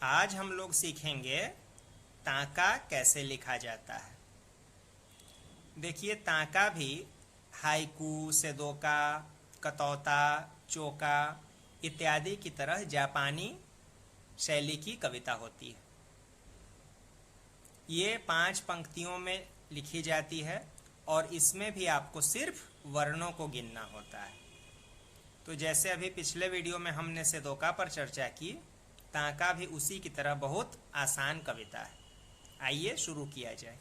आज हम लोग सीखेंगे ताका कैसे लिखा जाता है। देखिए, ताका भी हाइकू, सेदोका, कतौता, चोका इत्यादि की तरह जापानी शैली की कविता होती है। ये 5 पंक्तियों में लिखी जाती है और इसमें भी आपको सिर्फ वर्णों को गिनना होता है। तो जैसे अभी पिछले वीडियो में हमने सेदोका पर चर्चा की, ताका भी उसी की तरह बहुत आसान कविता है। आइए शुरू किया जाए।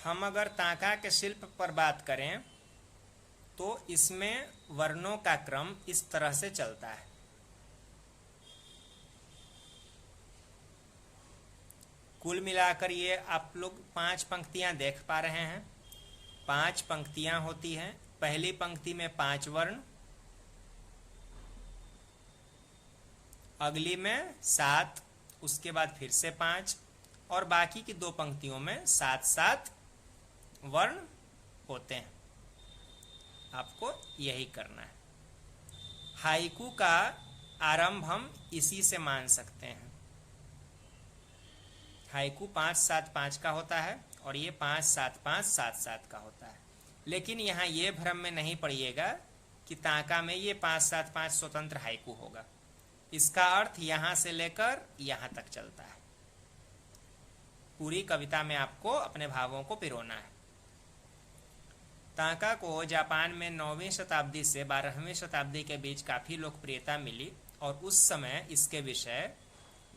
हम अगर ताका के शिल्प पर बात करें तो इसमें वर्णों का क्रम इस तरह से चलता है। कुल मिलाकर ये आप लोग 5 पंक्तियां देख पा रहे हैं। 5 पंक्तियां होती हैं। पहली पंक्ति में 5 वर्ण, अगली में 7, उसके बाद फिर से 5 और बाकी की 2 पंक्तियों में 7-7 वर्ण होते हैं। आपको यही करना है। हाइकू का आरंभ हम इसी से मान सकते हैं। हाइकू 5-7-5 का होता है और ये 5-7-5-7-7 का होता है। लेकिन यहाँ ये भ्रम में नहीं पड़िएगा कि ताका में ये 5-7-5 स्वतंत्र हाइकू होगा। इसका अर्थ यहाँ से लेकर यहाँ तक चलता है। पूरी कविता में आपको अपने भावों को पिरोना है। ताका को जापान में 9वीं शताब्दी से 12वीं शताब्दी के बीच काफ़ी लोकप्रियता मिली और उस समय इसके विषय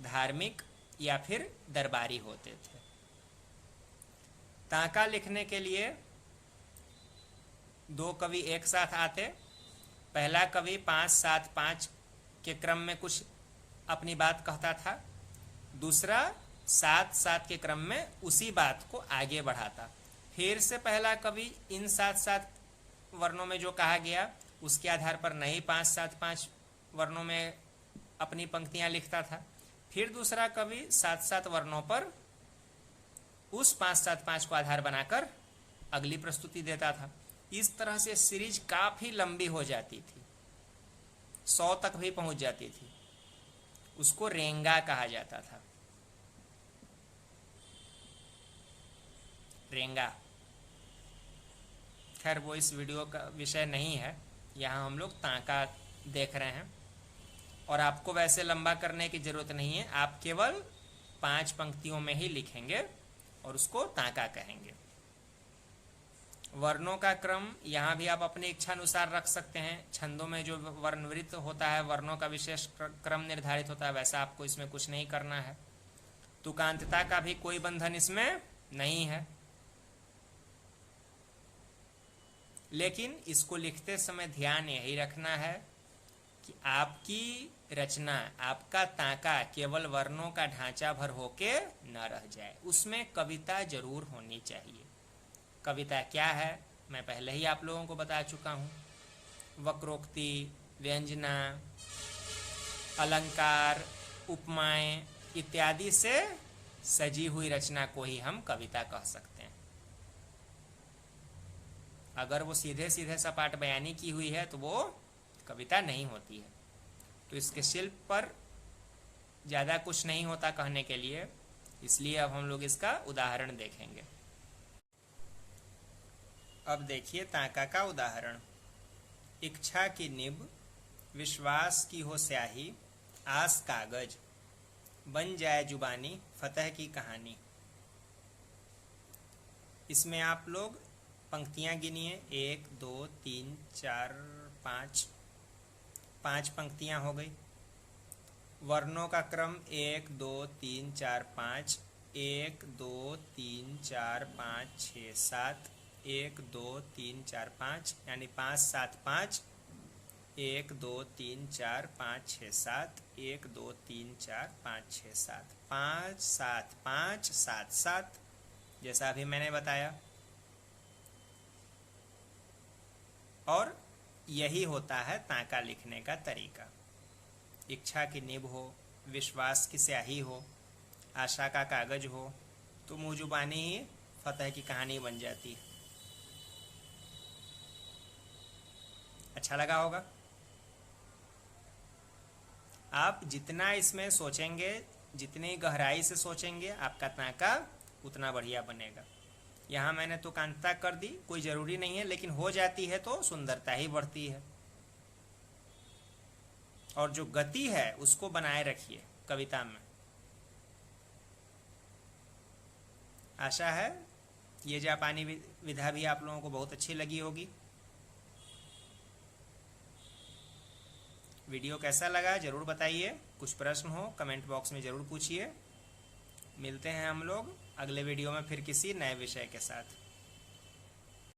धार्मिक या फिर दरबारी होते थे। ताका लिखने के लिए 2 कवि एक साथ आते। पहला कवि 5-7-5 के क्रम में कुछ अपनी बात कहता था, दूसरा 7-7 के क्रम में उसी बात को आगे बढ़ाता। फिर से पहला कवि इन 7-7 वर्णों में जो कहा गया उसके आधार पर नई 5-7-5 वर्णों में अपनी पंक्तियां लिखता था। फिर दूसरा कवि 7-7 वर्णों पर उस 5-7-5 को आधार बनाकर अगली प्रस्तुति देता था। इस तरह से सीरीज काफी लंबी हो जाती थी, 100 तक भी पहुंच जाती थी। उसको रेंगा कहा जाता था। रेंगा, खैर वो इस वीडियो का विषय नहीं है। यहाँ हम लोग ताका देख रहे हैं और आपको वैसे लंबा करने की जरूरत नहीं है। आप केवल 5 पंक्तियों में ही लिखेंगे और उसको ताका कहेंगे। वर्णों का क्रम यहाँ भी आप अपनी इच्छा अनुसार रख सकते हैं। छंदों में जो वर्णवृत्त होता है, वर्णों का विशेष क्रम निर्धारित होता है, वैसा आपको इसमें कुछ नहीं करना है। तुकांतता का भी कोई बंधन इसमें नहीं है। लेकिन इसको लिखते समय ध्यान यही रखना है कि आपकी रचना, आपका ताका केवल वर्णों का ढांचा भर होके न रह जाए। उसमें कविता जरूर होनी चाहिए। कविता क्या है मैं पहले ही आप लोगों को बता चुका हूँ। वक्रोक्ति, व्यंजना, अलंकार, उपमाएं इत्यादि से सजी हुई रचना को ही हम कविता कह सकते हैं। अगर वो सीधे सीधे सपाट बयानी की हुई है तो वो कविता नहीं होती है। तो इसके शिल्प पर ज़्यादा कुछ नहीं होता कहने के लिए, इसलिए अब हम लोग इसका उदाहरण देखेंगे। अब देखिए ताका का उदाहरण। इच्छा की निब, विश्वास की हो स्याही, आस कागज, बन जाए जुबानी, फतह की कहानी। इसमें आप लोग पंक्तियां गिनिए। 1 2 3 4 5 5 पंक्तियां हो गई। वर्णों का क्रम 1 2 3 4 5, 1 2 3 4 5 6 7, 1 2 3 4 5 यानी 5-7-5, 1 2 3 4 5 6 7, 1 2 3 4 5 6 7, 5-7-5-7-7 जैसा अभी मैंने बताया। और यही होता है ताका लिखने का तरीका। इच्छा की निब हो, विश्वास की स्याही हो, आशा का कागज हो तो मुँह जुबानी ही फतह की कहानी बन जाती है। अच्छा लगा होगा। आप जितना इसमें सोचेंगे, जितनी गहराई से सोचेंगे, आपका ताका उतना बढ़िया बनेगा। यहाँ मैंने तुकांतता कर दी, कोई ज़रूरी नहीं है, लेकिन हो जाती है तो सुंदरता ही बढ़ती है। और जो गति है उसको बनाए रखिए कविता में। आशा है ये जापानी विधा भी आप लोगों को बहुत अच्छी लगी होगी। वीडियो कैसा लगा ज़रूर बताइए। कुछ प्रश्न हो कमेंट बॉक्स में ज़रूर पूछिए। मिलते हैं हम लोग अगले वीडियो में फिर किसी नए विषय के साथ।